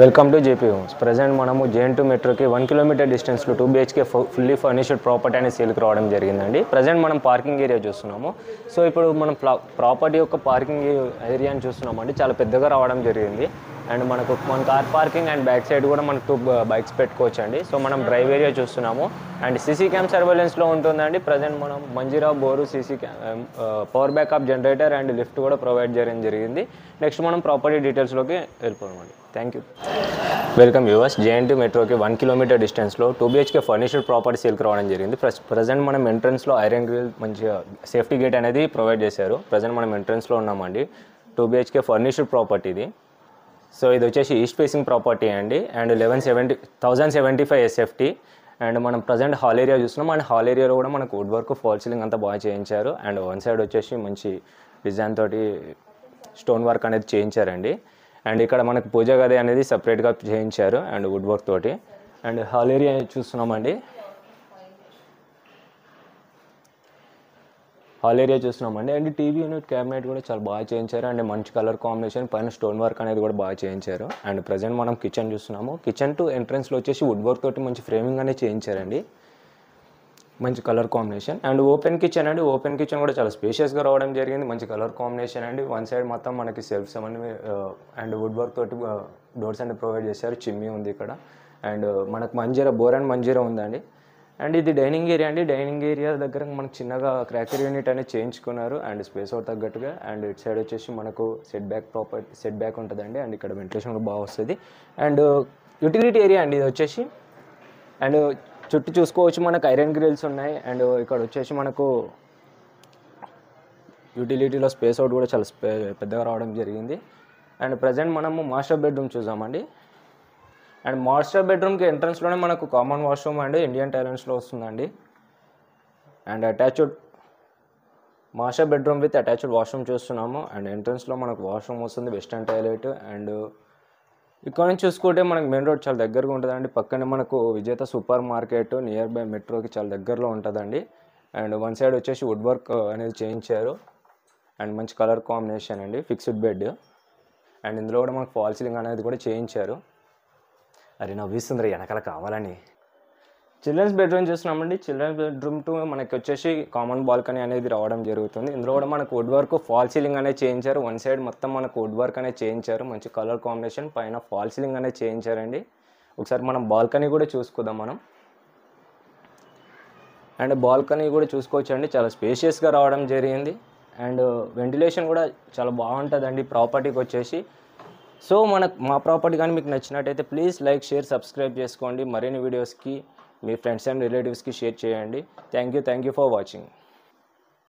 Welcome to JP homes. Present మనము జేఎన్2 మెట్రోకి 1 kilometre డిస్టెన్స్లో 2 BHK ఫుల్లీ ఫర్నిష్డ్ ప్రాపర్టీ అనేది సేల్కి రావడం జరిగిందండి. ప్రజెంట్ మనం పార్కింగ్ ఏరియా చూస్తున్నాము. సో ఇప్పుడు మనం ప్రాపర్టీ యొక్క పార్కింగ్ ఏరియాని చూస్తున్నామండి. చాలా పెద్దగా రావడం జరిగింది. అండ్ మనకు car parking and back side కూడా మనకు 2 బైక్స్ పెట్టుకోవచ్చు అండి. సో మనం డ్రైవ్ ఏరియా చూస్తున్నాము. అండ్ సీసీ క్యామ్ సర్వేలెన్స్లో ఉంటుందండి. ప్రజెంట్ మనం Manjira bore CC power backup generator and lift కూడా ప్రొవైడ్ చేయడం జరిగింది. నెక్స్ట్ మనం ప్రాపర్టీ డీటెయిల్స్లోకి వెళ్ళిపోదామండి. Thank you. Welcome viewers. జేఎన్2 మెట్రోకి 1 కిలోమీటర్ డిస్టెన్స్లో 2 BHK ఫర్నిష్డ్ ప్రాపర్టీ సేల్కి రావడం జరిగింది. ప్రజెంట్ మనం ఎంట్రన్స్లో ఐరన్ గ్రిల్ మంచిగా సేఫ్టీ గేట్ అనేది ప్రొవైడ్ చేశారు. ప్రజెంట్ మనం ఎంట్రన్స్లో ఉన్నామండి. 2 BHK ఫర్నిష్డ్ ప్రాపర్టీ ఇది. సో ఇది వచ్చేసి ఈస్ట్ ఫేసింగ్ ప్రాపర్టీ అండి. And 1075 SFT. అండ్ మనం ప్రజెంట్ హాల్ ఏరియా చూస్తున్నాం. అండ్ హాల్ ఏరియాలో కూడా మనకు వుడ్ వర్క్, ఫాల్ సీలింగ్ అంతా బాగా చేయించారు. అండ్ వన్ సైడ్ వచ్చేసి మంచి డిజైన్ తోటి స్టోన్ వర్క్ అనేది చేయించారండి. అండ్ ఇక్కడ మనకు పూజ గది అనేది సపరేట్గా చేయించారు అండ్ వుడ్ వర్క్ తోటి. అండ్ హాల్ ఏరియా చూస్తున్నామండి. అండ్ టీవీ యూనిట్ క్యాబినెట్ కూడా చాలా బాగా చేయించారు. అండ్ మంచి కలర్ కాంబినేషన్, పైన స్టోన్ వర్క్ అనేది కూడా బాగా చేయించారు. అండ్ ప్రజెంట్ మనం కిచెన్ చూస్తున్నాము. కిచెన్ టు ఎంట్రన్స్లో వచ్చేసి వుడ్ వర్క్ తోటి మంచి ఫ్రేమింగ్ అనేది చేయించారండి. మంచి colour combination. And open kitchen అండి. ఓపెన్ కిచెన్ కూడా చాలా స్పేషియస్గా రావడం జరిగింది. మంచి కలర్ కాంబినేషన్ అండి. వన్ సైడ్ మొత్తం మనకి సెల్ఫ్స్ అవన్నీ అండ్ వుడ్ వర్క్ తోటి డోర్స్ అన్ని ప్రొవైడ్ చేశారు. చిమ్మి ఉంది ఇక్కడ. అండ్ మనకు బోర్ అండ్ మంజీరా ఉందండి. అండ్ ఇది డైనింగ్ ఏరియా అండి. డైనింగ్ ఏరియా దగ్గర మనకు చిన్నగా క్రాకర్ యూనిట్ అనేది చేయించుకున్నారు. అండ్ స్పేస్ అవుట్ తగ్గట్టుగా. అండ్ ఇటు సైడ్ వచ్చేసి మనకు సెట్ బ్యాక్ ఉంటుందండి. అండ్ ఇక్కడ వెంటిలేషన్ కూడా బాగా వస్తుంది. అండ్ యూటిలిటీ ఏరియా అండి ఇది వచ్చేసి. అండ్ చుట్టూ చూసుకోవచ్చు మనకు ఐరన్ గ్రిల్స్ ఉన్నాయి. అండ్ ఇక్కడ వచ్చేసి మనకు యూటిలిటీలో స్పేస్ అవుట్ కూడా చాలా పెద్దగా రావడం జరిగింది. అండ్ ప్రజెంట్ మనము మాస్టర్ బెడ్రూమ్ చూసామండి. అండ్ మాస్టర్ బెడ్రూమ్కి ఎంట్రన్స్లోనే మనకు కామన్ వాష్రూమ్ అండి ఇండియన్ టాయిలెట్స్లో వస్తుందండి. And attached master bedroom with attached washroom చూస్తున్నాము. అండ్ ఎంట్రన్స్లో మనకు వాష్రూమ్ వస్తుంది, వెస్టర్న్ టాయిలెట్. అండ్ ఇక్కడ నుంచి చూసుకుంటే మనకు మెయిన్ రోడ్ చాలా దగ్గరగా ఉంటుందండి. పక్కనే మనకు విజేత సూపర్ మార్కెట్ నియర్ బై మెట్రోకి చాలా దగ్గరలో ఉంటుందండి. అండ్ వన్ సైడ్ వచ్చేసి వుడ్ వర్క్ అనేది చేయించారు. అండ్ మంచి కలర్ కాంబినేషన్ అండి. Fixed bed. అండ్ ఇందులో కూడా మనకు ఫాల్ సీలింగ్ అనేది కూడా చేయించారు. అరే నవ్విస్తుంది వెనకాల కావాలని. చిల్డ్రన్స్ బెడ్రూమ్ చూస్తున్నామండి. చిల్డ్రన్స్ బెడ్రూమ్ టు మనకి వచ్చేసి కామన్ బాల్కనీ అనేది రావడం జరుగుతుంది. ఇందులో కూడా మనకు వుడ్ వర్క్, ఫాల్ సీలింగ్ అనేది చేయించారు. వన్ సైడ్ మొత్తం మనకు వుడ్ వర్క్ అనేది చేయించారు. మంచి కలర్ కాంబినేషన్, పైన ఫాల్ సీలింగ్ అనేది చేయించారండి. ఒకసారి మనం బాల్కనీ కూడా చూసుకుందాం మనం. అండ్ బాల్కనీ కూడా చూసుకోవచ్చండి. చాలా స్పేషియస్గా రావడం జరిగింది. అండ్ వెంటిలేషన్ కూడా చాలా బాగుంటుందండి ప్రాపర్టీకి వచ్చేసి. సో మా ప్రాపర్టీ కానీ మీకు నచ్చినట్టయితే ప్లీజ్ లైక్, షేర్, సబ్స్క్రైబ్ చేసుకోండి. మరిన్ని వీడియోస్కి మీ ఫ్రెండ్స్ అండ్ రిలేటివ్స్కి షేర్ చేయండి. Thank you for watching.